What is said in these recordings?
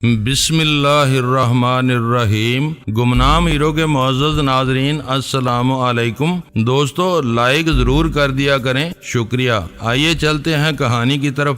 بسم اللہ الرحمن الرحیم۔ گمنام ہیرو کے معزز ناظرین السلام علیکم۔ دوستو لائک ضرور کر دیا کریں، شکریہ۔ آئیے چلتے ہیں کہانی کی طرف۔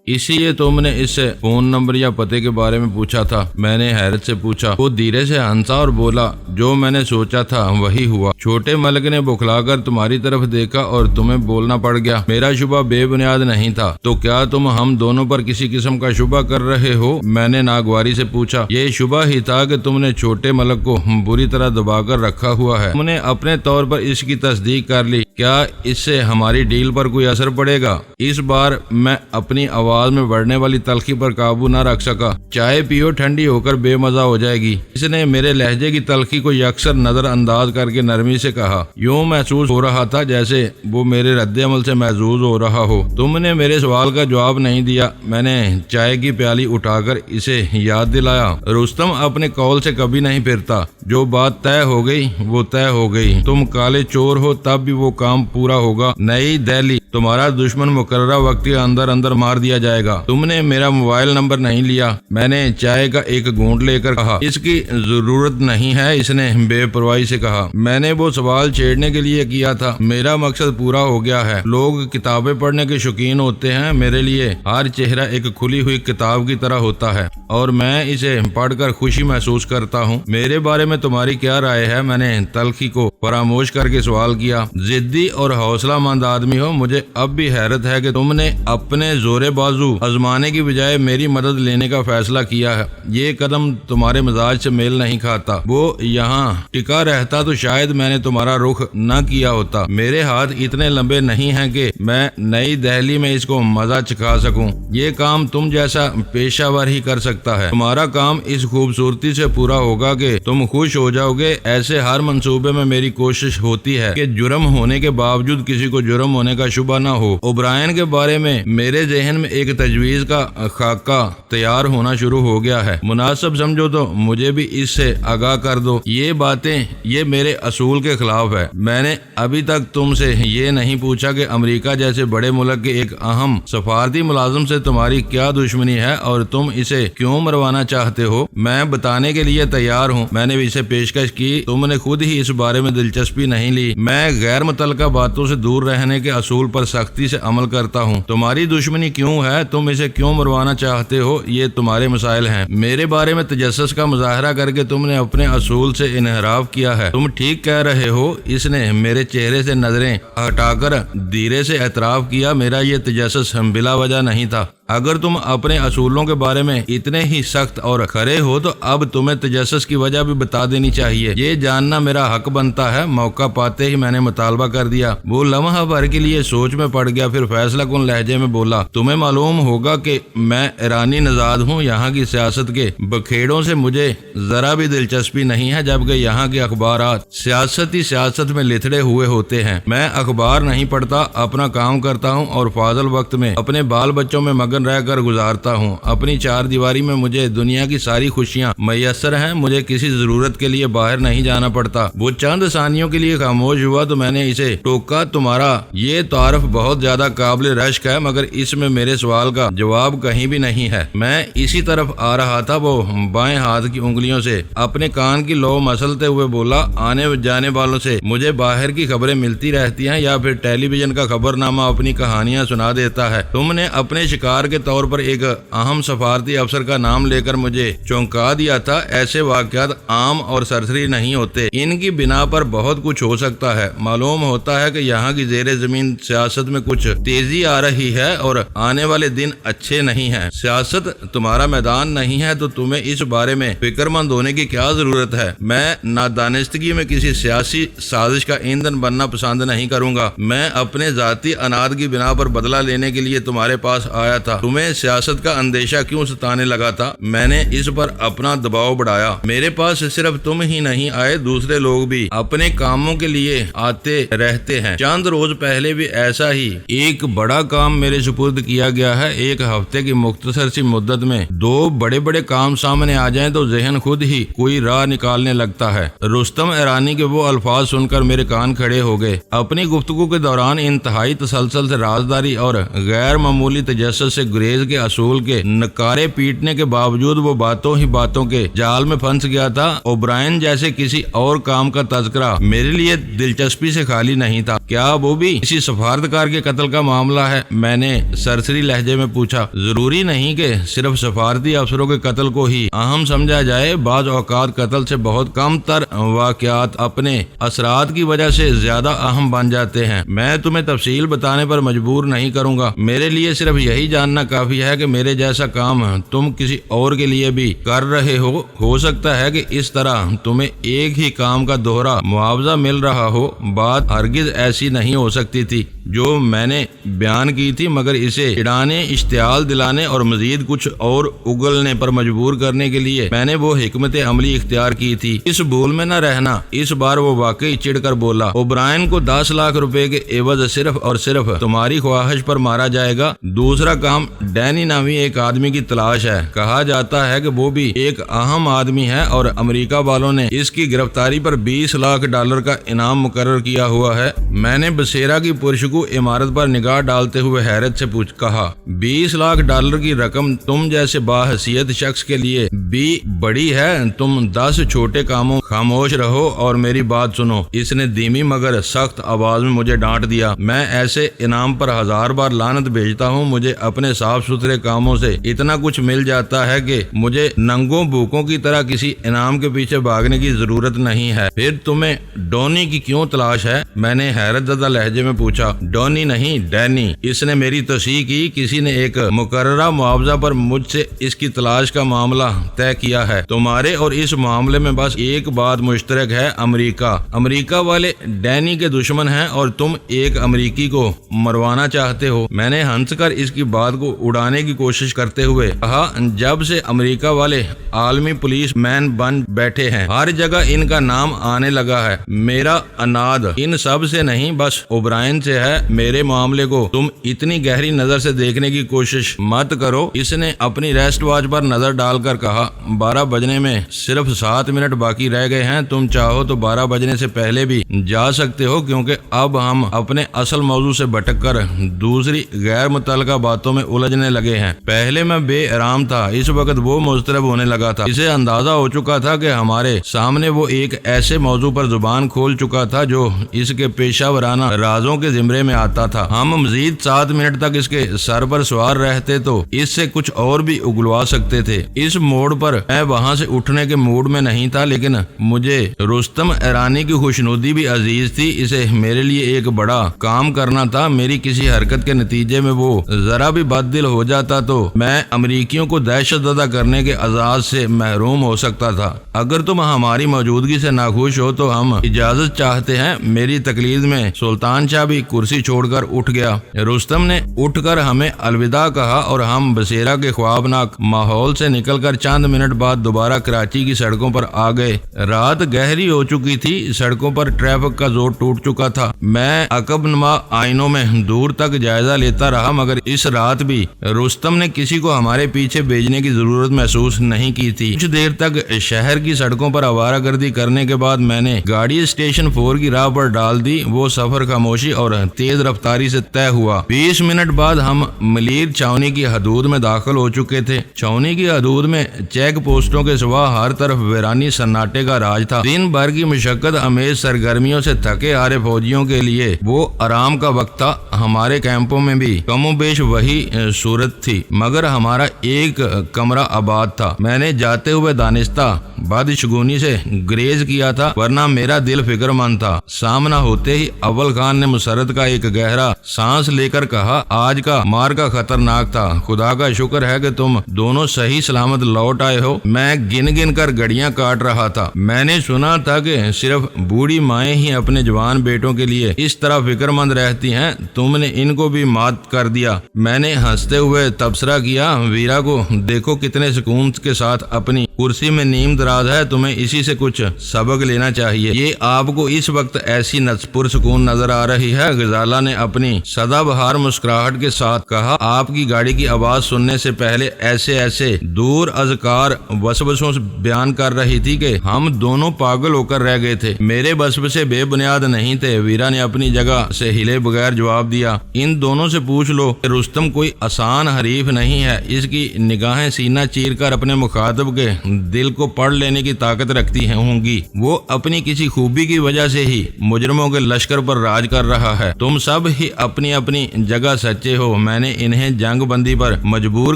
اسی لیے تم نے اس سے فون نمبر یا پتے کے بارے میں پوچھا تھا۔ میں نے حیرت سے پوچھا۔ وہ دھیرے سے ہنسا اور بولا، جو میں نے سوچا تھا وہی ہوا۔ چھوٹے ملک نے بکھلا کر تمہاری طرف دیکھا اور تمہیں بولنا پڑ گیا۔ میرا شبہ بے بنیاد نہیں تھا، تو کیا تم ہم دونوں پر کسی قسم کا شبہ کر رہے ہو؟ میں نے ناگواری سے پوچھا۔ یہ شبہ ہی تھا کہ تم نے چھوٹے ملک کو بری طرح دبا کر رکھا ہوا ہے۔ تم نے اپنے طور پر اس کی تصدیق کر لی۔ کیا اس سے ہماری ڈیل پر کوئی اثر پڑے گا؟ اس بار میں اپنی آواز میں بڑھنے والی تلخی پر قابو نہ رکھ سکا۔ چائے پیو، ٹھنڈی ہو کر بے مزہ ہو جائے گی۔ اس نے میرے لہجے کی تلخی کو یکسر نظر انداز کر کے نرمی سے کہا۔ یوں محسوس ہو رہا تھا جیسے وہ میرے رد عمل سے محظوظ ہو رہا ہو۔ تم نے میرے سوال کا جواب نہیں دیا۔ میں نے چائے کی پیالی اٹھا کر اسے یاد دلایا۔ رستم اپنے قول سے کبھی نہیں پھرتا۔ جو بات طے ہو گئی وہ طے ہو گئی۔ تم کالے چور ہو تب بھی وہ کام پورا ہوگا۔ نئی دہلی، تمہارا دشمن مقررہ وقت کے اندر اندر مار دیا جائے گا۔ تم نے میرا موبائل نمبر نہیں لیا۔ میں نے چائے کا ایک گھونٹ لے کر کہا۔ اس کی ضرورت نہیں ہے، اس نے بے پرواہی سے کہا۔ میں نے وہ سوال چھیڑنے کے لیے کیا تھا۔ میرا مقصد پورا ہو گیا ہے۔ لوگ کتابیں پڑھنے کے شوقین ہوتے ہیں، میرے لیے ہر چہرہ ایک کھلی ہوئی کتاب کی طرح ہوتا ہے اور میں اسے پڑھ کر خوشی محسوس کرتا ہوں۔ میرے بارے میں تمہاری کیا رائے ہے؟ میں نے تلخی کو فراموش کر کے سوال کیا۔ ضدی اور حوصلہ مند آدمی ہو۔ مجھے اب بھی حیرت ہے کہ تم نے اپنے زور بازو آزمانے کی بجائے میری مدد لینے کا فیصلہ کیا ہے۔ یہ قدم تمہارے مزاج سے میل نہیں کھاتا۔ وہ یہاں ٹکا رہتا تو شاید میں نے تمہارا رخ نہ کیا ہوتا۔ میرے ہاتھ اتنے لمبے نہیں ہیں کہ میں نئی دہلی میں اس کو مزہ چکھا سکوں۔ یہ کام تم جیسا پیشہ ور ہی کر سکتا ہے۔ تمہارا کام اس خوبصورتی سے پورا ہوگا کہ تم خوش ہو جاؤ گے۔ ایسے ہر منصوبے میں میری کوشش ہوتی ہے کہ جرم ہونے کے باوجود کسی کو جرم ہونے کا شبہ نہ ہو۔ اوبرائن کے بارے میں میرے ذہن میں ایک تجویز کا خاکہ تیار ہونا شروع ہو گیا ہے۔ مناسب سمجھو تو مجھے بھی اس سے آگاہ کر دو۔ یہ باتیں یہ میرے اصول کے خلاف ہے۔ میں نے ابھی تک تم سے یہ نہیں پوچھا کہ امریکہ جیسے بڑے ملک کے ایک اہم سفارتی ملازم سے تمہاری کیا دشمنی ہے اور تم اسے کیوں مروانا چاہتے ہو۔ میں بتانے کے لیے تیار ہوں۔ میں نے اسے پیشکش کی، تم نے خود ہی اس بارے میں دلچسپی نہیں لی۔ میں غیر متعلقہ باتوں سے دور رہنے کے اصول پر سختی سے عمل کرتا ہوں۔ تمہاری دشمنی کیوں ہے؟ تم اسے کیوں مروانا چاہتے ہو؟ یہ تمہارے مسائل ہیں۔ میرے بارے میں تجسس کا مظاہرہ کر کے تم نے اپنے اصول سے انحراف کیا ہے۔ تم ٹھیک کہہ رہے ہو۔ اس نے میرے چہرے سے نظریں ہٹا کر دھیرے سے اعتراف کیا۔ میرا یہ تجسس بلا وجہ نہیں تھا۔ اگر تم اپنے اصولوں کے بارے میں اتنے ہی سخت اور کھرے ہو تو اب تمہیں تجسس کی وجہ بھی بتا دینی چاہیے۔ یہ جاننا میرا حق بنتا ہے۔ موقع پاتے ہی میں نے مطالبہ کر دیا۔ وہ لمحہ بھر کے لیے سوچ میں پڑ گیا، پھر فیصلہ کن لہجے میں بولا، تمہیں معلوم ہوگا کہ میں ایرانی نژاد ہوں۔ یہاں کی سیاست کے بکھیڑوں سے مجھے ذرا بھی دلچسپی نہیں ہے، جبکہ یہاں کے اخبارات سیاست میں لتڑے ہوئے ہوتے ہیں۔ میں اخبار نہیں پڑھتا، اپنا کام کرتا ہوں اور فاضل وقت میں اپنے بال بچوں میں مگن رہ کر گزارتا ہوں۔ اپنی چار دیواری میں مجھے دنیا کی ساری خوشیاں میسر ہیں۔ مجھے کسی ضرورت کے لیے باہر نہیں جانا پڑتا۔ وہ چند ثانیوں کے لیے خاموش ہوا تو میں نے اسے ٹوکا، تمہارا یہ تعارف بہت زیادہ قابل رشک ہے، مگر اس میں میرے سوال کا جواب کہیں بھی نہیں ہے۔ میں اسی طرف آ رہا تھا۔ وہ بائیں ہاتھ کی انگلیوں سے اپنے کان کی لو مسلتے ہوئے بولا، آنے جانے والوں سے مجھے باہر کی خبریں ملتی رہتی ہیں یا پھر ٹیلی ویژن کا خبر نامہ اپنی کہانیاں سنا دیتا ہے۔ تم نے اپنے شکار کے طور پر ایک اہم سفارتی افسر کا نام لے کر مجھے چونکا دیا تھا۔ ایسے واقعات عام اور سرسری نہیں ہوتے۔ ان کی بنا پر بہت کچھ ہو سکتا ہے۔ معلوم ہوتا ہے کہ یہاں کی زیر زمین سیاست میں کچھ تیزی آ رہی ہے اور آنے والے دن اچھے نہیں ہیں۔ سیاست تمہارا میدان نہیں ہے تو تمہیں اس بارے میں فکر مند ہونے کی کیا ضرورت ہے؟ میں نادانستگی میں کسی سیاسی سازش کا ایندھن بننا پسند نہیں کروں گا۔ میں اپنے ذاتی اناد کی بنا پر بدلہ لینے کے لیے تمہارے پاس آیا تھا۔ تمہیں سیاست کا اندیشہ کیوں ستانے لگا تھا؟ میں نے اس پر اپنا دباؤ بڑھایا۔ میرے پاس صرف تم ہی نہیں آئے، دوسرے لوگ بھی اپنے کاموں کے لیے آتے رہتے ہیں۔ چند روز پہلے بھی ایسا ہی ایک بڑا کام میرے سپرد کیا گیا ہے۔ ایک ہفتے کی مختصر سی مدت میں دو بڑے بڑے کام سامنے آ جائیں تو ذہن خود ہی کوئی راہ نکالنے لگتا ہے۔ رستم ایرانی کے وہ الفاظ سن کر میرے کان کھڑے ہو گئے۔ اپنی گفتگو کے دوران انتہائی تسلسل سے رازداری اور غیر معمولی تجسس سے گریز کے اصول کے نکارے پیٹنے کے باوجود وہ باتوں ہی باتوں کے جال میں پھنس گیا تھا۔ اوبرائن جیسے کسی اور کام کا تذکرہ میرے لیے دلچسپی سے خالی نہیں تھا۔ کیا وہ بھی کسی سفارتکار کے قتل کا معاملہ ہے؟ میں نے سرسری لہجے میں پوچھا۔ ضروری نہیں کہ صرف سفارتی افسروں کے قتل کو ہی اہم سمجھا جائے، بعض اوقات قتل سے بہت کم تر واقعات اپنے اثرات کی وجہ سے زیادہ اہم بن جاتے ہیں۔ میں تمہیں تفصیل بتانے پر مجبور نہیں کروں گا، میرے لیے صرف یہی جاننا کافی ہے کہ میرے جیسا کام تم کسی اور کے لیے بھی کر رہے ہو سکتا ہے کہ اس طرح تمہیں ایک ہی کام کا دوہرا معاوضہ مل رہا ہو۔ بات ہرگز ایسی نہیں ہو سکتی تھی جو میں نے بیان کی تھی، مگر اسے چڑھانے، اشتعال دلانے اور مزید کچھ اور اگلنے پر مجبور کرنے کے لیے میں نے وہ حکمت عملی اختیار کی تھی۔ اس بھول میں نہ رہنا۔ اس بار وہ واقعی چڑ کر بولا، اوبرائن کو 10 لاکھ روپے کے عوض صرف اور صرف تمہاری خواہش پر مارا جائے گا۔ دوسرا کام ڈینی نامی ایک آدمی کی تلاش ہے، کہا جاتا ہے کہ وہ بھی ایک اہم آدمی ہے اور امریکہ والوں نے اس کی گرفتاری پر $20 لاکھ کا انعام مقرر کیا ہوا ہے۔ میں نے بسیرا کی پرشکو عمارت پر نگاہ ڈالتے ہوئے حیرت سے کہا، $20 لاکھ کی رقم تم جیسے باحثیت شخص کے لیے بھی بڑی ہے۔ تم 10 چھوٹے کاموں خاموش رہو اور میری بات سنو۔ اس نے دھیمی مگر سخت آواز میں مجھے ڈانٹ دیا۔ میں ایسے انعام پر 1000 بار لعنت بھیجتا ہوں۔ مجھے اپنے صاف ستھرے کاموں سے اتنا کچھ مل جاتا ہے کہ مجھے ننگوں بھوکوں کی طرح کسی انعام کے پیچھے بھاگنے کی ضرورت نہیں ہے۔ پھر تمہیں ڈونی کی کیوں تلاش ہے؟ میں نے حیرت زدہ لہجے میں پوچھا۔ ڈونی نہیں، ڈینی، اس نے میری تصحیح کی۔ کسی نے ایک مقررہ معاوضہ پر مجھ سے اس کی تلاش کا معاملہ طے کیا ہے۔ تمہارے اور اس معاملے میں بس ایک بات مشترک ہے، امریکہ والے ڈینی کے دشمن ہیں اور تم ایک امریکی کو مروانا چاہتے ہو۔ میں نے ہنس کر اس کی بات کو اڑانے کی کوشش کرتے ہوئے کہا، جب سے امریکہ والے عالمی پولیس مین بن بیٹھے ہیں، ہر جگہ ان کا نام آنے لگا ہے۔ میرا اناد ان سب سے نہیں، بس اوبرائن سے ہے۔ میرے معاملے کو تم اتنی گہری نظر سے دیکھنے کی کوشش مت کرو۔ اس نے اپنی ریسٹ واچ پر نظر ڈال کر کہا، 12 بجنے میں صرف 7 منٹ باقی رہ گئے ہیں۔ تم چاہو تو 12 بجنے سے پہلے بھی جا سکتے ہو، کیونکہ اب ہم اپنے اصل موضوع سے بھٹک کر دوسری غیر متعلقہ باتوں میں الجھنے لگے ہیں۔ پہلے میں بے آرام تھا، اس وقت وہ مضطرب ہونے لگا تھا۔ اسے اندازہ ہو چکا تھا کہ ہمارے سامنے وہ ایک ایسے موضوع پر زبان کھول چکا تھا جو اس کے پیشہ ورانہ رازوں کے زمرے میں آتا تھا۔ ہم مزید 7 منٹ تک اس کے سر پر سوار رہتے تو اس سے کچھ اور بھی اگلوا سکتے تھے۔ اس موڑ پر میں وہاں سے اٹھنے کے موڈ میں نہیں تھا، لیکن مجھے رستم ایرانی کی خوشنودی بھی عزیز تھی۔ اسے میرے لیے ایک بڑا کام کرنا تھا۔ میری کسی حرکت کے نتیجے میں وہ ذرا بھی بد دل ہو جاتا تو میں امریکیوں کو دہشت زدہ کرنے کے اعزاز سے محروم ہو سکتا تھا۔ اگر تم ہماری موجودگی سے ناخوش ہو تو ہم اجازت چاہتے ہیں۔ میری تقلید میں سلطان شاہ بھی کرسی چھوڑ کر اٹھ گیا۔ رستم نے اٹھ کر ہمیں الوداع کہا اور ہم بسیرا کے خوابناک ماحول سے نکل کر چند منٹ بعد دوبارہ کراچی کی سڑکوں پر آ گئے۔ رات گہری ہو چکی تھی، سڑکوں پر ٹریفک کا زور ٹوٹ چکا تھا۔ میں عقب نما آئینوں میں دور تک جائزہ لیتا رہا، مگر اس رات بھی رستم نے کسی کو ہمارے پیچھے بھیجنے کی ضرورت محسوس نہیں کی تھی۔ کچھ دیر تک شہر کی سڑکوں پر آوارہ گردی کرنے کے بعد میں نے گاڑی اسٹیشن 4 کی راہ پر ڈال دی۔ وہ سفر خاموشی اور تیز رفتاری سے طے ہوا۔ 20 منٹ بعد ہم ملیر چھاونی کی حدود میں داخل ہو چکے تھے۔ چھاونی کی حدود میں چیک پوسٹوں کے سوا ہر طرف ویرانی سناٹے کا راج تھا۔ دن بھر کی مشقت امیز سرگرمیوں سے تھکے ہارے فوجیوں کے لیے وہ آرام کا وقت تھا۔ ہمارے کیمپوں میں بھی کم و بیش وہی صورت تھی، مگر ہمارا ایک کمرہ آباد تھا۔ میں نے جاتے ہوئے دانستہ بدشگونی سے گریز کیا تھا، ورنہ میرا دل فکر مند تھا۔ سامنا ہوتے ہی اول خان نے مسرت کا ایک گہرا سانس لے کر کہا، آج کا مارکا خطرناک تھا۔ خدا کا شکر ہے کہ تم دونوں صحیح سلامت لوٹ آئے ہو۔ میں گن گن کر گھڑیاں کاٹ رہا تھا۔ میں نے سنا تھا کہ صرف بوڑھی مائیں ہی اپنے جوان بیٹوں کے لیے اس طرح فکر مند رہتی ہیں۔ تم نے ان کو بھی مات کر دیا۔ میں نے ہنستے ہوئے تبصرہ کیا، ویرا کو دیکھو کتنے سکون کے ساتھ اپنی کرسی میں نیم دراز ہے، تمہیں اسی سے کچھ سبق لینا چاہیے۔ یہ آپ کو اس وقت ایسی پرسکون نظر آ رہی ہے؟ غزالہ نے اپنی سدا بہار مسکراہٹ کے ساتھ کہا۔ آپ کی گاڑی کی آواز سننے سے پہلے ایسے دور اذکار وسوسوں سے بیان کر رہی تھی کہ ہم دونوں پاگل ہو کر رہ گئے تھے۔ میرے وسوسے بے بنیاد نہیں تھے، ویرا نے اپنی جگہ سے ہلے بغیر جواب دیا۔ ان دونوں سے پوچھ لو کہ رستم کوئی آسان حریف نہیں ہے۔ اس کی نگاہیں سینہ چیر کر اپنے مخاطب کے دل کو پڑھ لینے کی طاقت رکھتی ہوں گی۔ وہ اپنی کسی خوبی کی وجہ سے ہی مجرموں کے لشکر پر راج کر رہا ہے۔ تم سب ہی اپنی اپنی جگہ سچے ہو۔ میں نے انہیں جنگ بندی پر مجبور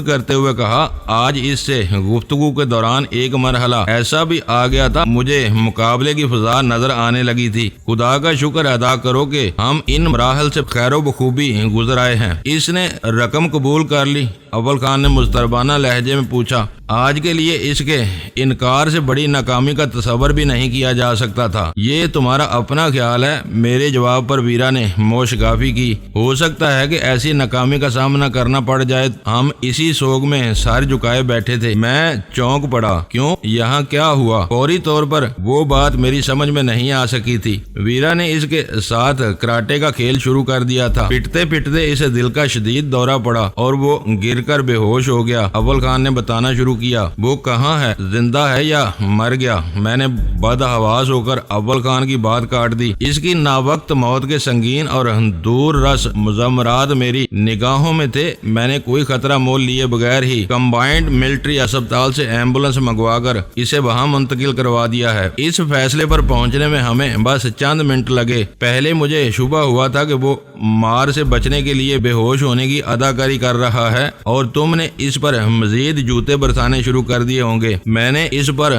کرتے ہوئے کہا۔ آج اس سے گفتگو کے دوران ایک مرحلہ ایسا بھی آ گیا تھا، مجھے مقابلے کی فضا نظر آنے لگی تھی۔ خدا کا شکر ادا کرو کہ ہم ان مراحل سے خیر و بخوبی گزر آئے ہیں۔ اس نے رقم قبول کر لی؟ اول خان نے مضطربانہ لہجے میں پوچھا۔ آج کے لیے اس کے انکار سے بڑی ناکامی کا تصور بھی نہیں کیا جا سکتا تھا۔ یہ تمہارا اپنا خیال ہے۔ میرے جواب پر ویرا نے موشگافی کی۔ ہو سکتا ہے کہ ایسی ناکامی کا سامنا کرنا پڑ جائے۔ ہم اسی سوگ میں سر جھکائے بیٹھے تھے۔ میں چونک پڑا۔ کیوں؟ یہاں کیا ہوا؟ فوری طور پر وہ بات میری سمجھ میں نہیں آ سکی تھی۔ ویرا نے اس کے ساتھ کراٹے کا کھیل شروع کر دیا تھا۔ پٹتے پٹتے اسے دل کا شدید دورہ پڑا اور وہ گر کر بے ہوش ہو گیا۔ اول خان نے بتانا شروع کیا۔ وہ کہاں ہے؟ زندہ ہے یا مر گیا؟ میں نے بدحواس ہو کر اول خان کی بات کاٹ دی۔ اس کی ناوقت موت کے سنگین اور دور رس مضمرات میری نگاہوں میں تھے۔ میں نے کوئی خطرہ مول لیے بغیر ہی کمبائنڈ ملٹری اسپتال سے ایمبولینس منگوا کر اسے وہاں منتقل کروا دیا ہے۔ اس فیصلے پر پہنچنے میں ہمیں بس چند منٹ لگے۔ پہلے مجھے شبہ ہوا تھا کہ وہ مار سے بچنے کے لیے بے ہوش ہونے کی اداکاری کر رہا ہے اور تم نے اس پر مزید جوتے برسانے شروع کر دیے ہوں گے۔ میں نے اس پر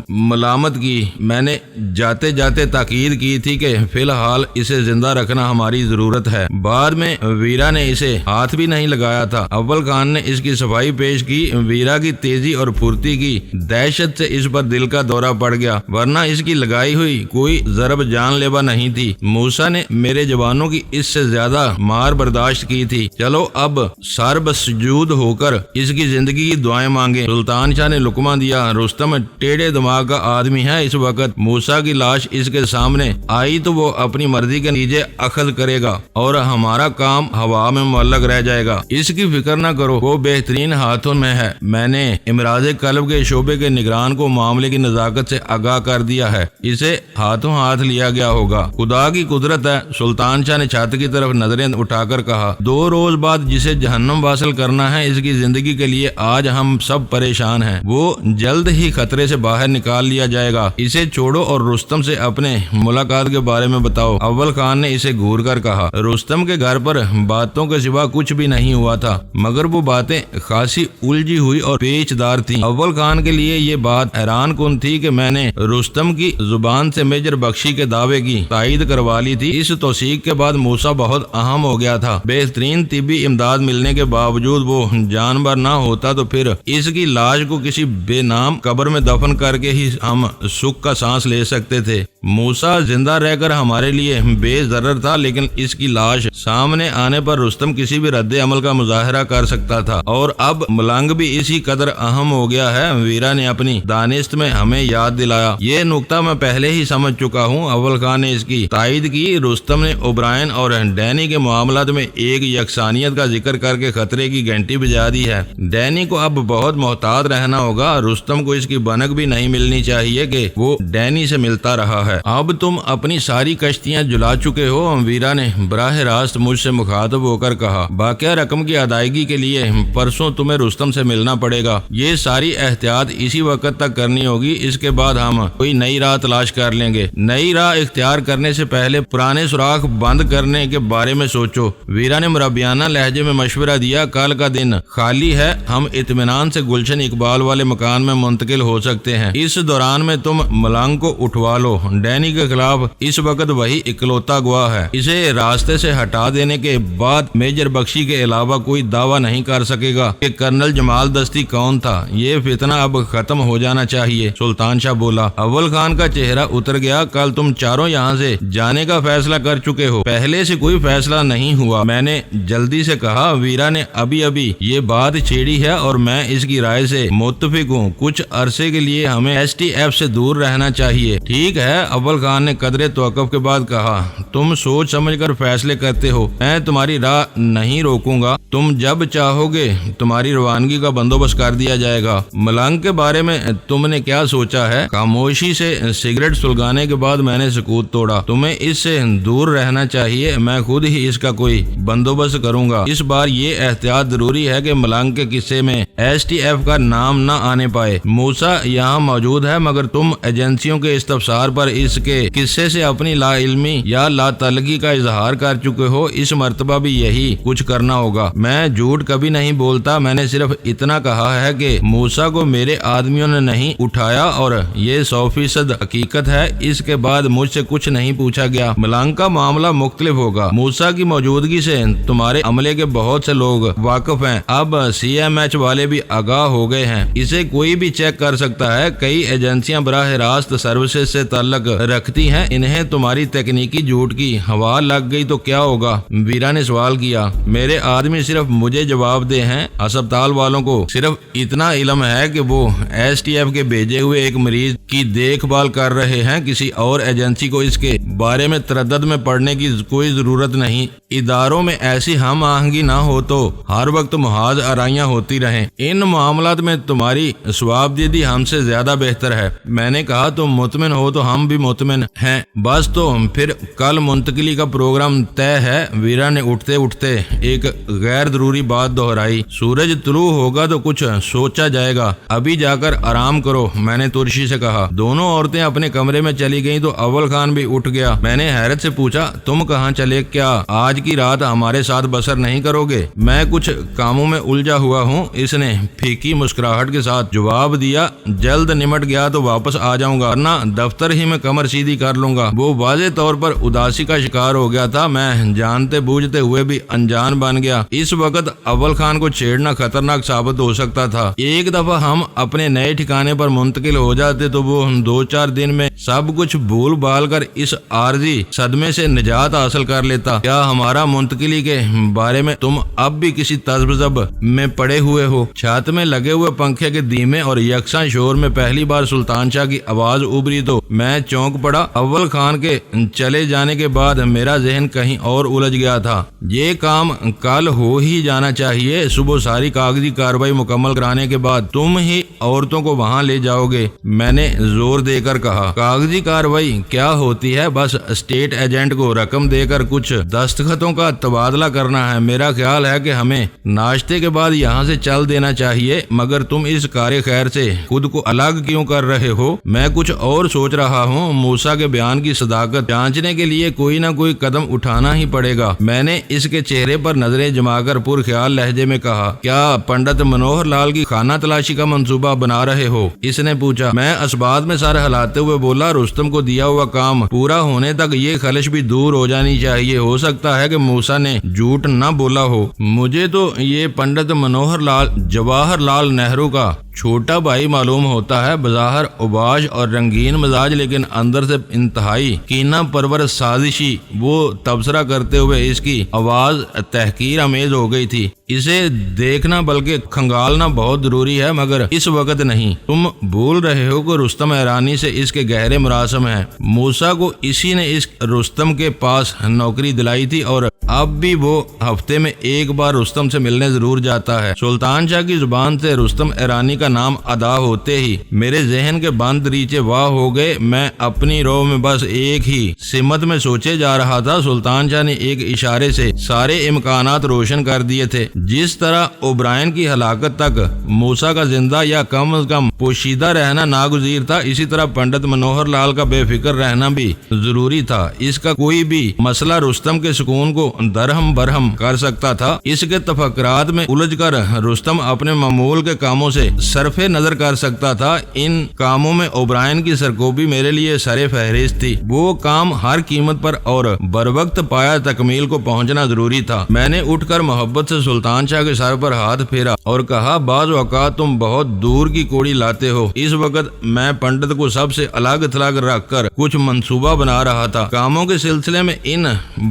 ملامت کی۔ میں نے جاتے جاتے تاکید کی تھی کہ فی الحال اسے زندہ رکھنا ہماری ضرورت ہے۔ بعد میں ویرا نے اسے ہاتھ بھی نہیں لگایا تھا۔ اول خان نے اس کی صفائی پیش کی۔ ویرا کی تیزی اور پھرتی کی دہشت سے اس پر دل کا دورہ پڑ گیا، ورنہ اس کی لگائی ہوئی کوئی ضرب جان لیوا نہیں تھی۔ موسیٰ نے میرے جوانوں کی اس سے زیادہ مار برداشت کی تھی۔ چلو اب سر بسجود ہو کر اس کی زندگی کی دعائیں مانگے۔ سلطان شاہ نے لقمہ دیا۔ رستم ٹیڑھے دماغ کا آدمی ہے۔ اس وقت موسیٰ کی لاش اس کے سامنے آئی تو وہ اپنی مرضی کے نتیجے اخذ کرے گا اور ہمارا کام ہوا میں معلق رہ جائے گا۔ اس کی فکر نہ کرو، وہ بہترین ہاتھوں میں ہے۔ میں نے امراض قلب کے شعبے کے نگران کو معاملے کی نزاکت سے آگاہ کر دیا ہے۔ اسے ہاتھوں ہاتھ لیا گیا ہوگا۔ خدا کی قدرت ہے۔ سلطان شاہ نے چھت کی طرف نظریں اٹھا کر کہا۔ 2 روز بعد جسے جہنم واصل کرنا ہے، اس کی زندگی کے لیے آج ہم سب پریشان ہیں۔ وہ جلد ہی خطرے سے باہر نکال لیا جائے گا۔ اسے چھوڑو اور رستم سے اپنے ملاقات کے بارے میں بتاؤ۔ اول خان نے اسے گھور کر کہا۔ رستم کے گھر پر باتوں کے سوا کچھ بھی نہیں ہوا تھا، مگر وہ باتیں خاصی الجھی ہوئی اور پیچ دار تھیں۔ اول خان کے لیے یہ بات حیران کن تھی کہ میں نے رستم کی زبان سے میجر بخشی کے دعوے کی تائید کروا لی تھی۔ اس توثیق کے بعد موسیٰ بہت اہم ہو گیا تھا۔ بہترین طبی امداد ملنے کے باوجود وہ جانبر نہ ہوتا تو پھر اس کی لاش کو کسی بے نام قبر میں دفن کر کے ہی ہم سکھ کا سانس لے سکتے تھے۔ موسیٰ زندہ رہ کر ہمارے لیے بے ضرر تھا، لیکن اس کی لاش سامنے آنے پر رستم کسی بھی رد عمل کا مظاہرہ کر سکتا تھا، اور اب ملنگ بھی اسی قدر اہم ہو گیا ہے۔ ویرا نے اپنی دانست میں ہمیں یاد دلایا۔ یہ نقطہ میں پہلے ہی سمجھ چکا ہوں۔ اول خان نے اس کی تائید کی۔ رستم نے اوبرائن اور ڈینی کے معاملات میں ایک یکسانیت کا ذکر کر کے خطرے کی گھنٹی بجا دی ہے۔ ڈینی کو اب بہت محتاط رہنا ہوگا۔ رستم کو اس کی بنک بھی نہیں ملنی چاہیے کہ وہ ڈینی سے ملتا رہا ہے۔ اب تم اپنی ساری کشتیاں جلا چکے ہو، ویرا نے براہ راست مجھ سے مخاطب ہو کر کہا۔ باقیہ رقم کی ادائیگی کے لیے پرسوں تمہیں رستم سے ملنا پڑے گا۔ یہ ساری احتیاط اسی وقت تک کرنی ہوگی، اس کے بعد ہم کوئی نئی راہ تلاش کر لیں گے۔ نئی راہ اختیار کرنے سے پہلے پرانے سوراخ بند کرنے کے بارے میں سوچو۔ ویرا نے مربیانہ لہجے میں مشورہ دیا۔ کل کا دن خالی ہے، ہم اطمینان سے گلشن اقبال والے مکان میں منتقل ہو سکتے ہیں۔ اس دوران میں تم ملنگ کو اٹھوا لو۔ ڈینی کے خلاف اس وقت وہی اکلوتا گواہ ہے۔ اسے راستے سے ہٹا دینے کے بعد میجر بخشی کے علاوہ کوئی دعویٰ نہیں کر سکے گا کہ کرنل جمال دستی کون تھا۔ یہ فتنہ اب ختم ہو جانا چاہیے۔ سلطان شاہ بولا۔ اول خان کا چہرہ اتر گیا۔ کل تم چاروں یہاں سے جانے کا فیصلہ کر چکے ہو، پہلے سے کوئی فیصلہ نہیں ہوا۔ میں نے جلدی سے کہا۔ ویرا نے ابھی بھی یہ بات چھیڑی ہے اور میں اس کی رائے سے متفق ہوں۔ کچھ عرصے کے لیے ہمیں STF سے دور رہنا چاہیے۔ ٹھیک ہے، اول خان نے قدرے توقف کے بعد کہا، تم سوچ سمجھ کر فیصلے کرتے ہو، میں تمہاری راہ نہیں روکوں گا، تم جب چاہو گے تمہاری روانگی کا بندوبست کر دیا جائے گا۔ ملنگ کے بارے میں تم نے کیا سوچا ہے؟ خاموشی سے سگریٹ سلگانے کے بعد میں نے سکوت توڑا۔ تمہیں اس سے دور رہنا چاہیے، میں خود ہی اس کا کوئی بندوبست کروں گا۔ اس بار یہ احتیاط ضروری ہے کہ ملنگ کے قصے میں STF کا نام نہ آنے پائے۔ موسیٰ یہاں موجود ہے، مگر تم ایجنسیوں کے استفسار پر اس کے قصے سے اپنی لا علمی یا لا تعلقی کا اظہار کر چکے ہو۔ اس مرتبہ بھی یہی کچھ کرنا ہوگا۔ میں جھوٹ کبھی نہیں بولتا، میں نے صرف اتنا کہا ہے کہ موسیٰ کو میرے آدمیوں نے نہیں اٹھایا اور یہ 100% حقیقت ہے۔ اس کے بعد مجھ سے کچھ نہیں پوچھا گیا۔ ملنگ کا معاملہ مختلف ہوگا۔ موسیٰ کی موجودگی سے تمہارے عملے کے بہت سے لوگ واقف ہیں، اب CMH والے بھی آگاہ ہو گئے ہیں، اسے کوئی بھی چیک کر سکتا ہے۔ کئی ایجنسیاں براہ راست سروسز سے تعلق رکھتی ہیں، انہیں تمہاری تکنیکی جھوٹ کی ہوا لگ گئی تو کیا ہوگا؟ ویرا نے سوال کیا۔ میرے آدمی صرف مجھے جواب دے ہیں، ہسپتال والوں کو صرف اتنا علم ہے کہ وہ STF کے بھیجے ہوئے ایک مریض کی دیکھ بھال کر رہے ہیں، کسی اور ایجنسی کو اس کے بارے میں تردد میں پڑنے کی کوئی ضرورت نہیں۔ اداروں میں ایسی ہم آہنگی نہ ہو تو ہر وقت محاذ آرائیاں ہوتی رہیں۔ ان معاملات میں تمہاری ثوابدیدی ہم سے زیادہ بہتر ہے۔ میں نے کہا تم مطمئن ہو تو ہم بھی مطمئن ہیں، بس تو پھر کل منتقلی کا پروگرام طے ہے۔ ویرا نے اٹھتے اٹھتے ایک غیر ضروری بات دہرائی۔ سورج طلوع ہوگا تو کچھ سوچا جائے گا، ابھی جا کر آرام کرو، میں نے ترشی سے کہا۔ دونوں عورتیں اپنے کمرے میں چلی گئیں تو اول خان بھی اٹھ گیا۔ میں نے حیرت سے پوچھا، تم کہاں چلے؟ کیا آج کی رات ہمارے ساتھ بسر نہیں کرو گے؟ میں کچھ کاموں میں الجھا ہوا ہوں، اس نے پھیکی مسکراہٹ کے ساتھ جواب دیا۔ جلد نمٹ گیا تو واپس آ جاؤں گا، ورنہ دفتر ہی میں کمر سیدھی کر لوں گا۔ وہ واضح طور پر اداسی کا شکار ہو گیا تھا، میں جانتے بوجھتے ہوئے بھی انجان بن گیا۔ اس وقت اول خان کو چھیڑنا خطرناک ثابت ہو سکتا تھا۔ ایک دفعہ ہم اپنے نئے ٹھکانے پر منتقل ہو جاتے تو وہ 2-4 دن میں سب کچھ بھول بھال کر اس عارضی صدمے سے نجات حاصل کر لیتا۔ کیا ہمارا منتقلی کے بارے میں تم اب بھی کسی تذبذب میں پڑے ہوئے ہو؟ چھت میں لگے ہوئے پنکھے کے دھیمے اور یکساں شور میں پہلی بار سلطان شاہ کی آواز ابھری تو میں چونک پڑا۔ اول خان کے چلے جانے کے بعد میرا ذہن کہیں اور الجھ گیا تھا۔ یہ کام کل ہو ہی جانا چاہیے۔ صبح ساری کاغذی کارروائی مکمل کرانے کے بعد تم ہی عورتوں کو وہاں لے جاؤ گے، میں نے زور دے کر کہا۔ کاغذی کارروائی کیا ہوتی ہے؟ بس اسٹیٹ ایجنٹ کو رقم دے کر کچھ دستخطوں کا تبادلہ کرنا ہے۔ میرا خیال ہے کہ ہمیں ناشتے کے بعد یہاں سے چل دینا چاہیے، مگر تم اس کار خیر سے خود کو الگ کیوں کر رہے ہو؟ میں کچھ اور سوچ رہا ہوں۔ موسیٰ کے بیان کی صداقت جانچنے کے لیے کوئی نہ کوئی قدم اٹھانا ہی پڑے گا، میں نے اس کے چہرے پر نظریں جما کر پرخیال لہجے میں کہا۔ کیا پنڈت منوہر لال کی خانہ تلاشی کا منصوبہ بنا رہے ہو؟ اس نے پوچھا۔ میں اسبات میں سر ہلاتے ہوئے بولا، رستم کو دیا ہوا کام پورا ہونے تک یہ خلش بھی دور ہو جانی چاہیے۔ ہو سکتا ہے کہ موسیٰ نے جھوٹ نہ بولا ہو۔ مجھے تو یہ پنڈت منوہر لال جواہر لال نہرو کا چھوٹا بھائی معلوم ہوتا ہے، بظاہر اوباش اور رنگین مزاج، لیکن اندر سے انتہائی کینہ پرور سازشی۔ وہ تبصرہ کرتے ہوئے اس کی آواز تحقیر آمیز ہو گئی تھی۔ اسے دیکھنا بلکہ کھنگالنا بہت ضروری ہے، مگر اس وقت نہیں۔ تم بھول رہے ہو کہ رستم ایرانی سے اس کے گہرے مراسم ہیں۔ موسیٰ کو اسی نے اس رستم کے پاس نوکری دلائی تھی اور اب بھی وہ ہفتے میں ایک بار رستم سے ملنے ضرور جاتا ہے۔ سلطان شاہ کی زبان سے رستم ایرانی کا نام ادا ہوتے ہی میرے ذہن کے بند ریچے واہ ہو گئے۔ میں اپنی رو میں بس ایک ہی سمت میں سوچے جا رہا تھا۔ سلطان شاہ نے ایک اشارے سے سارے امکانات روشن کر دیے تھے۔ جس طرح اوبرائن کی ہلاکت تک موسیٰ کا زندہ یا کم از کم پوشیدہ رہنا ناگزیر تھا، اسی طرح پنڈت منوہر لال کا بے فکر رہنا بھی ضروری تھا۔ اس کا کوئی بھی مسئلہ رستم کے سکون کو درہم برہم کر سکتا تھا۔ اس کے تفکرات میں الجھ کر رستم اپنے معمول کے کاموں سے صرف نظر کر سکتا تھا، ان کاموں میں اوبرائن کی سرکوبی میرے لیے سر فہرست تھی۔ وہ کام ہر قیمت پر اور بروقت پایا تکمیل کو پہنچنا ضروری تھا۔ میں نے اٹھ کر محبت سے سلطان شاہ کے سر پر ہاتھ پھیرا اور کہا، بعض اوقات تم بہت دور کی کوڑی لاتے ہو۔ اس وقت میں پنڈت کو سب سے الگ تھلگ رکھ کر کچھ منصوبہ بنا رہا تھا۔ کاموں کے سلسلے میں ان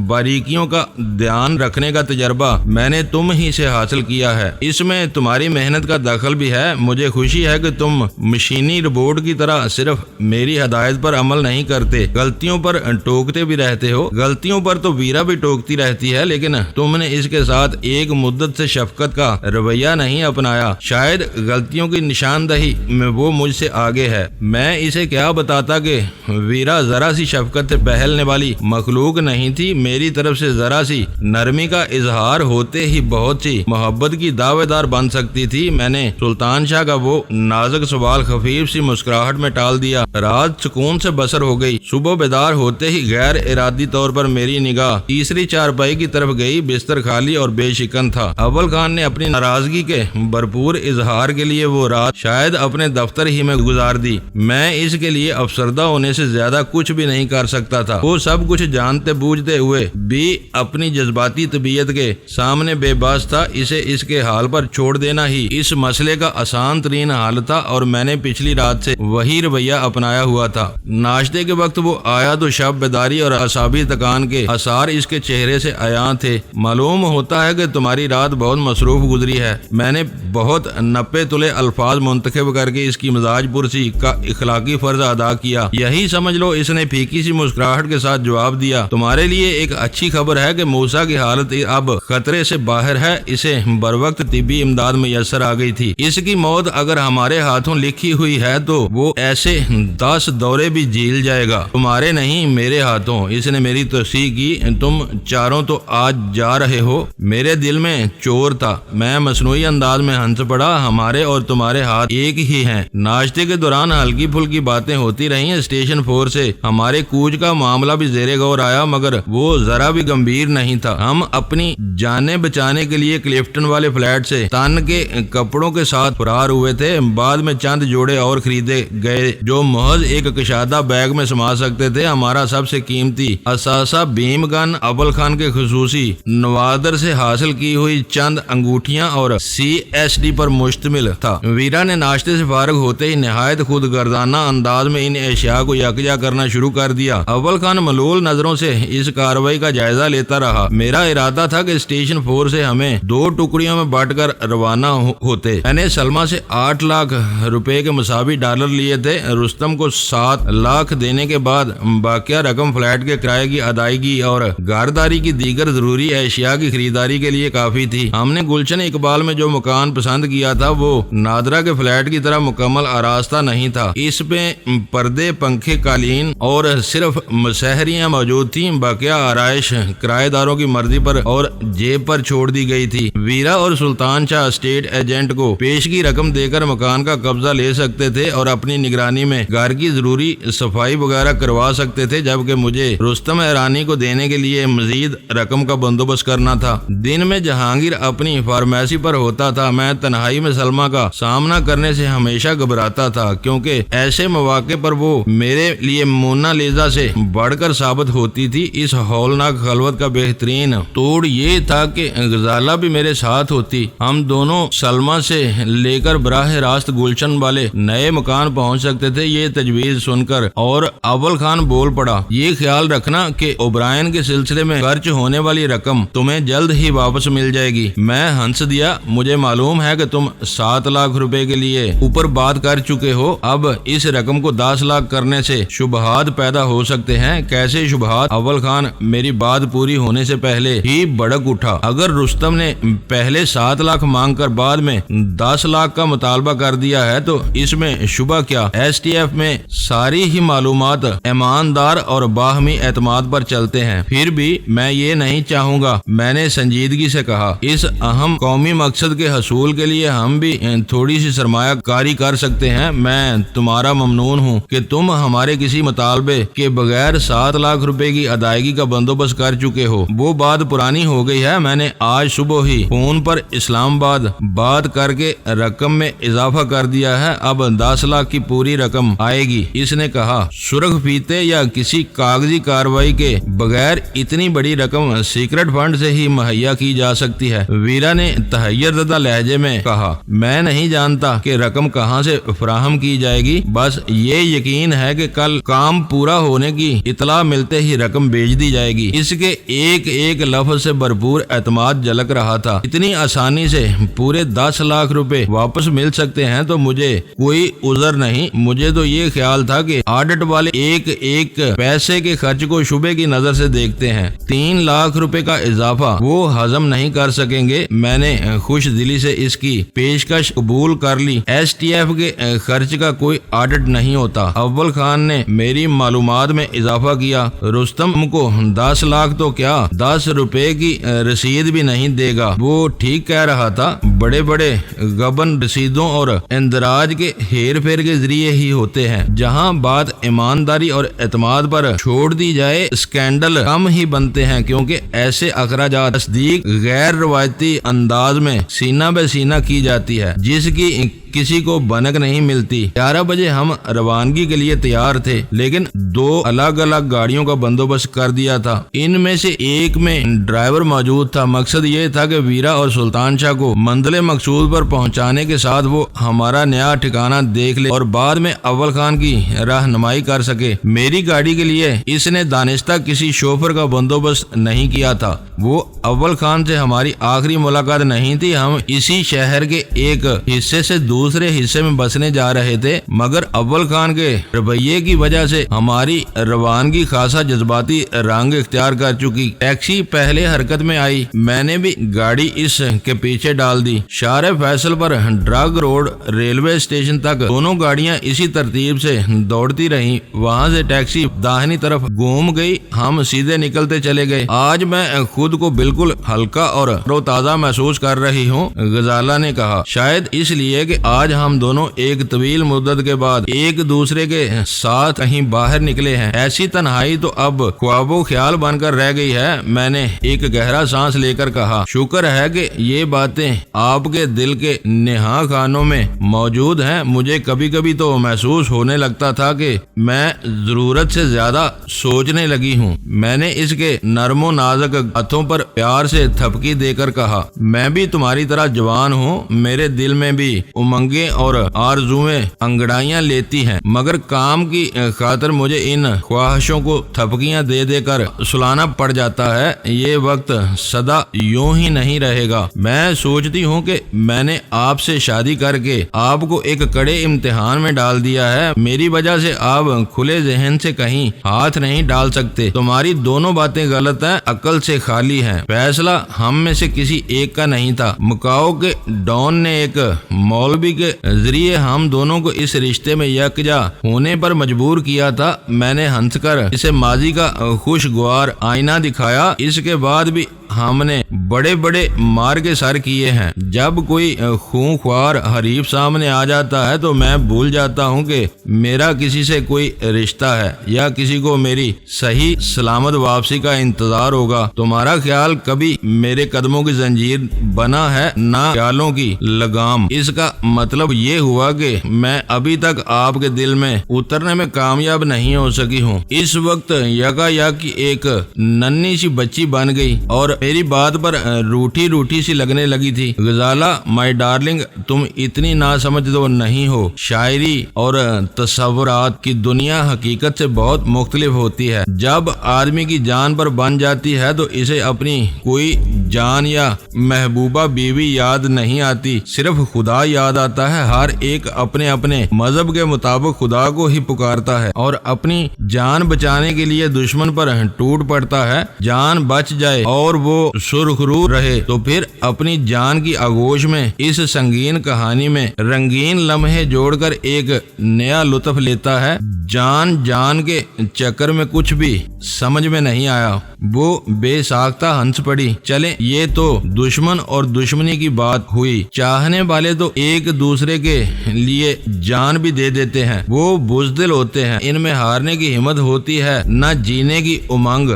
باریکیوں کا دھیان رکھنے کا تجربہ میں نے تم ہی سے حاصل کیا ہے۔ اس میں تمہاری محنت کا دخل بھی ہے۔ مجھے خوشی ہے کہ تم مشینی ربوٹ کی طرح صرف میری ہدایت پر عمل نہیں کرتے، غلطیوں پر ٹوکتے بھی رہتے ہو۔ غلطیوں پر تو ویرا بھی ٹوکتی رہتی ہے، لیکن تم نے اس کے ساتھ ایک مدت سے شفقت کا رویہ نہیں اپنایا۔ شاید غلطیوں کی نشاندہی میں وہ مجھ سے آگے ہے۔ میں اسے کیا بتاتا کہ ویرا ذرا سی شفقت سے بہلنے والی مخلوق نہیں تھی۔ میری طرف سے ذرا سی نرمی کا اظہار ہوتے ہی بہت سی محبت کی دعوے دار بن سکتی تھی۔ میں نے سلطان شاہ کا وہ نازک سوال خفیف سی مسکراہٹ میں ٹال دیا۔ رات سکون سے بسر ہو گئی۔ صبح بیدار ہوتے ہی غیر ارادی طور پر میری نگاہ تیسری چارپائی کی طرف گئی۔ بستر خالی اور بے شکن تھا۔ اول خان نے اپنی ناراضگی کے بھرپور اظہار کے لیے وہ رات شاید اپنے دفتر ہی میں گزار دی۔ میں اس کے لیے افسردہ ہونے سے زیادہ کچھ بھی نہیں کر سکتا تھا۔ وہ سب کچھ جانتے بوجھتے ہوئے بھی اپنی جذباتی طبیعت کے سامنے بے باس تھا۔ اسے اس کے حال پر چھوڑ دینا ہی اس مسئلے کا آسان ترین حل تھا، اور میں نے پچھلی رات سے وہی رویہ اپنایا ہوا تھا۔ ناشتے کے وقت وہ آیا تو شب بیداری اور اعصابی تکان کے آثار اس کے چہرے سے عیاں تھے۔ معلوم ہوتا ہے کہ تمہاری رات بہت مصروف گزری ہے۔ میں نے بہت نپے تلے الفاظ منتخب کر کے اس کی مزاج پرسی کا اخلاقی فرض ادا کیا۔ یہی سمجھ لو، اس نے پھیکی سی مسکراہٹ کے ساتھ جواب دیا۔ تمہارے لیے ایک اچھی خبر ہے کہ موسیٰ کی حالت اب خطرے سے باہر ہے۔ اسے بروقت طبی امداد میسر آ گئی تھی۔ اس کی موت اگر ہمارے ہاتھوں لکھی ہوئی ہے تو وہ ایسے 10 دورے بھی جھیل جائے گا۔ تمہارے نہیں، میرے ہاتھوں۔ اس نے میری تصحیح کی۔ تم چاروں تو آج جا رہے ہو۔ میرے دل میں چور تھا۔ میں مصنوعی انداز میں ہنس پڑا۔ ہمارے اور تمہارے ہاتھ ایک ہی ہیں۔ ناشتے کے دوران ہلکی پھلکی باتیں ہوتی رہیں۔ اسٹیشن 4 سے ہمارے کوچ کا معاملہ بھی زیر غور آیا، مگر وہ ذرا بھی گمبھیر نہیں تھا۔ ہم اپنی جانیں بچانے کے لیے کلفٹن والے فلیٹ سے تن کے کپڑوں کے ساتھ فرار ہوئے تھے۔ بعد میں چند جوڑے اور خریدے گئے جو محض ایک کشادہ بیگ میں سما سکتے تھے۔ ہمارا سب سے قیمتی اثاثہ بھیم گن اول خان کے خصوصی نوادر سے حاصل کی ہوئی چند انگوٹھیاں اور CSD پر مشتمل تھا۔ ویرا نے ناشتے سے فارغ ہوتے ہی نہایت خود گردانہ انداز میں ان اشیاء کو یکجا کرنا شروع کر دیا۔ اول خان ملول نظروں سے اس کارروائی کا جائزہ لیتا رہا۔ میرا ارادہ تھا کہ اسٹیشن 4 سے ہمیں 2 ٹکڑیوں میں بانٹ کر روانہ ہوتے۔ میں نے سلمہ سے 8 لاکھ روپے کے مساوی ڈالر لیے تھے۔ رستم کو 7 لاکھ دینے کے بعد باقیہ رقم فلیٹ کے کرائے کی ادائیگی اور گارداری کی دیگر ضروری اشیاء کی خریداری کے لیے کافی تھی۔ ہم نے گلشن اقبال میں جو مکان پسند کیا تھا وہ نادرہ کے فلیٹ کی طرح مکمل آراستہ نہیں تھا۔ اس میں پردے، پنکھے، قالین اور صرف مسہریاں موجود تھیں۔ باقیہ آرائش کرایہ داروں کی مرضی پر اور جیب پر چھوڑ دی گئی تھی۔ ویرا اور سلطان شاہ اسٹیٹ ایجنٹ کو پیشگی رقم دے کر مکان کا قبضہ لے سکتے تھے اور اپنی نگرانی میں گھر کی ضروری صفائی وغیرہ کروا سکتے تھے، جبکہ مجھے رستم ایرانی کو دینے کے لیے مزید رقم کا بندوبست کرنا تھا۔ دن میں جہانگیر اپنی فارمیسی پر ہوتا تھا۔ میں تنہائی میں سلمہ کا سامنا کرنے سے ہمیشہ گھبراتا تھا، کیونکہ ایسے مواقع پر وہ میرے لیے مونا لیزا سے بڑھ کر ثابت ہوتی تھی۔ اس ہولناک خلوت کا بہترین توڑ یہ تھا کہ غزالہ بھی میرے ساتھ ہوتی۔ ہم دونوں سلمہ سے لے کر براہ راست گلشن والے نئے مکان پہنچ سکتے تھے۔ یہ تجویز سن کر اور اول خان بول پڑا، یہ خیال رکھنا کہ اوبرائن کے سلسلے میں خرچ ہونے والی رقم تمہیں جلد ہی واپس مل جائے گی۔ میں ہنس دیا۔ مجھے معلوم ہے کہ تم 7 لاکھ روپے کے لیے اوپر بات کر چکے ہو۔ اب اس رقم کو 10 لاکھ کرنے سے شبہات پیدا ہو سکتے ہیں۔ کیسے شبہات؟ اول خان میری بات پوری ہونے سے پہلے ہی بڑک اٹھا۔ اگر رستم نے پہلے 7 لاکھ مانگ کر بعد میں 10 لاکھ کا مطالبہ کر دیا ہے تو اس میں شبہ کیا؟ STF میں ساری ہی معلومات ایماندار اور باہمی اعتماد پر چلتے ہیں۔ پھر بھی میں یہ نہیں چاہوں گا، میں نے سنجیدگی سے کہا، اس اہم قومی مقصد کے حصول کے لیے ہم بھی تھوڑی سی سرمایہ کاری کر سکتے ہیں۔ میں تمہارا ممنون ہوں کہ تم ہمارے کسی مطالبے کے بغیر 7 لاکھ روپے کی ادائیگی کا بندوبست کر چکے ہو۔ وہ بات پرانی ہو گئی ہے۔ میں نے آج صبح ہی فون پر اسلام آباد بات کر کے رقم میں اضافہ کر دیا ہے، اب 10 لاکھ کی پوری رقم آئے گی۔ اس نے کہا سرخ فیتے یا کسی کاغذی کارروائی کے بغیر اتنی بڑی رقم سیکرٹ فنڈ سے ہی مہیا کی جا سکتی ہے۔ ویرا نے تحیر زدہ لہجے میں کہا میں نہیں جانتا کہ رقم کہاں سے فراہم کی جائے گی، بس یہ یقین ہے کہ کل کام پورا ہونے کی اطلاع ملتے ہی رقم بھیج دی جائے گی۔ اس کے ایک ایک لفظ سے بھرپور اعتماد جھلک رہا تھا۔ اتنی آسانی سے پورے 10 لاکھ روپے واپس مل سکتے ہیں تو مجھے کوئی عذر نہیں۔ مجھے تو یہ خیال تھا کہ آڈٹ والے ایک ایک پیسے کے خرچ کو شبے کی نظر سے دیکھتے ہیں۔ 3 لاکھ روپے کا اضافہ وہ ہضم نہیں کر سکیں گے۔ میں نے خوش دلی سے اس کی پیشکش قبول کر لی۔ ایس ٹی ایف کے خرچ کا کوئی آڈٹ نہیں ہوتا۔ اول خان نے میری معلومات میں اضافہ کیا۔ رستم کو 10 لاکھ تو کیا 10 روپے کی رسید بھی نہیں دے گا۔ وہ ٹھیک کہہ رہا تھا، بڑے بڑے غبن رسیدوں اور اندراج کے ہیر پھیر کے ذریعے ہی ہوتے ہیں۔ جہاں بات ایمانداری اور اعتماد پر چھوڑ دی جائے اسکینڈل کم ہی بنتے ہیں، کیونکہ ایسے اخراجات تصدیق غیر روایتی انداز میں سینہ بہ سینہ کی جاتی ہے جس کی کسی کو بنک نہیں ملتی۔ 11 بجے ہم روانگی کے لیے تیار تھے، لیکن 2 الگ الگ گاڑیوں کا بندوبست کر دیا تھا۔ ان میں سے ایک میں ڈرائیور موجود تھا۔ مقصد یہ تھا کہ ویرا اور سلطان شاہ کو منزل مقصود پر پہنچانے کے ساتھ وہ ہمارا نیا ٹھکانہ دیکھ لے اور بعد میں اول خان کی رہنمائی کر سکے۔ میری گاڑی کے لیے اس نے دانستہ کسی شوفر کا بندوبست نہیں کیا تھا۔ وہ اول خان سے ہماری آخری ملاقات نہیں تھی۔ ہم اسی شہر کے ایک حصے سے دوسرے حصے میں بسنے جا رہے تھے، مگر اول خان کے رویے کی وجہ سے ہماری روانگی خاصا جذباتی رنگ اختیار کر چکی۔ ٹیکسی پہلے حرکت میں آئی، میں نے بھی گاڑی اس کے پیچھے ڈال دی۔ شارع فیصل پر ڈرگ روڈ ریلوے اسٹیشن تک دونوں گاڑیاں اسی ترتیب سے دوڑتی رہیں۔ وہاں سے ٹیکسی داہنی طرف گھوم گئی، ہم سیدھے نکلتے چلے گئے۔ آج میں خود کو بالکل ہلکا اور رو تازہ محسوس کر رہی ہوں، غزالہ نے کہا، شاید اس لیے کہ آج ہم دونوں ایک طویل مدت کے بعد ایک دوسرے کے ساتھ کہیں باہر نکلے ہیں۔ ایسی تنہائی تو اب خواب و خیال بن کر رہ گئی ہے۔ میں نے ایک گہرا سانس لے کر کہا، شکر ہے کہ یہ باتیں آپ کے دل کے نہا خانوں میں موجود ہیں۔ مجھے کبھی کبھی تو محسوس ہونے لگتا تھا کہ میں ضرورت سے زیادہ سوچنے لگی ہوں۔ میں نے اس کے نرم و نازک ہاتھوں پر پیار سے تھپکی دے کر کہا، میں بھی تمہاری طرح جوان ہوں، میرے دل میں بھی امنگیں اور آرزویں انگڑائیاں لیتی ہیں، مگر کام کی خاطر مجھے ان خواہشوں کو تھپکیاں دے دے کر سلانا پڑ جاتا ہے۔ یہ وقت سدا یوں ہی نہیں رہے گا۔ میں سوچتی ہوں کہ میں نے آپ سے شادی کر کے آپ کو ایک کڑے امتحان میں ڈال دیا ہے۔ میری وجہ سے آپ کھلے ذہن سے کہیں ہاتھ نہیں ڈال سکتے۔ تمہاری دونوں باتیں غلط ہیں، عقل سے خالی ہیں۔ فیصلہ ہم میں سے کسی ایک کا نہیں تھا۔ مکاؤ کے ڈان نے ایک مولوی کے ذریعے ہم دونوں کو اس رشتے میں یکجا ہونے پر مجبور کیا تھا۔ میں نے ہنس کر اسے ماضی کا خوشگوار آئینہ دکھایا۔ اس کے بعد بھی ہم نے بڑے بڑے مار کے سر کیے ہیں۔ جب کوئی خونخوار حریف سامنے آ جاتا ہے تو میں بھول جاتا ہوں کہ میرا کسی سے کوئی رشتہ ہے یا کسی کو میری صحیح سلامت واپسی کا انتظار ہوگا۔ تمہارا خیال کبھی میرے قدموں کی زنجیر بنا ہے، نہ خیالوں کی لگام۔ اس کا مطلب یہ ہوا کہ میں ابھی تک آپ کے دل میں اترنے میں کامیاب نہیں ہو سکی ہوں۔ اس وقت یکا یک ایک ننھی سی بچی بن گئی اور میری بات پر روٹھی روٹھی سی لگنے لگی تھی۔ غزالہ مائی ڈارلنگ، تم اتنی ناسمجھ تو نہیں ہو۔ شاعری اور تصورات کی دنیا حقیقت سے بہت مختلف ہوتی ہے۔ جب آدمی کی جان پر بن جاتی ہے تو اسے اپنی کوئی جان یا محبوبہ بیوی یاد نہیں آتی، صرف خدا یاد آتا ہے۔ ہر ایک اپنے اپنے مذہب کے مطابق خدا کو ہی پکارتا ہے اور اپنی جان بچانے کے لیے دشمن پر ٹوٹ پڑتا ہے۔ جان بچ جائے اور وہ سرخرو رہے تو پھر اپنی جان کی آغوش میں اس سنگین کہانی میں رنگین لمحے جوڑ کر ایک نیا لطف لیتا ہے۔ جان کے چکر میں کچھ بھی سمجھ میں نہیں آیا۔ وہ بے ساختہ ہنس پڑی۔ چلیں، یہ تو دشمن اور دشمنی کی بات ہوئی۔ چاہنے والے تو ایک دوسرے کے لیے جان بھی دے دیتے ہیں۔ وہ بزدل ہوتے ہیں، ان میں ہارنے کی ہمت ہوتی ہے، نہ جینے کی امنگ۔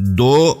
2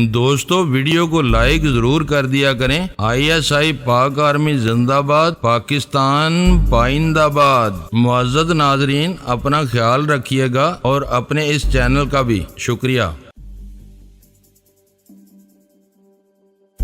دوستو ویڈیو کو لائک ضرور کر دیا کریں۔ ISI پاک آرمی زندہ باد، پاکستان پائندہ باد۔ معزز ناظرین، اپنا خیال رکھیے گا اور اپنے اس چینل کا بھی شکریہ۔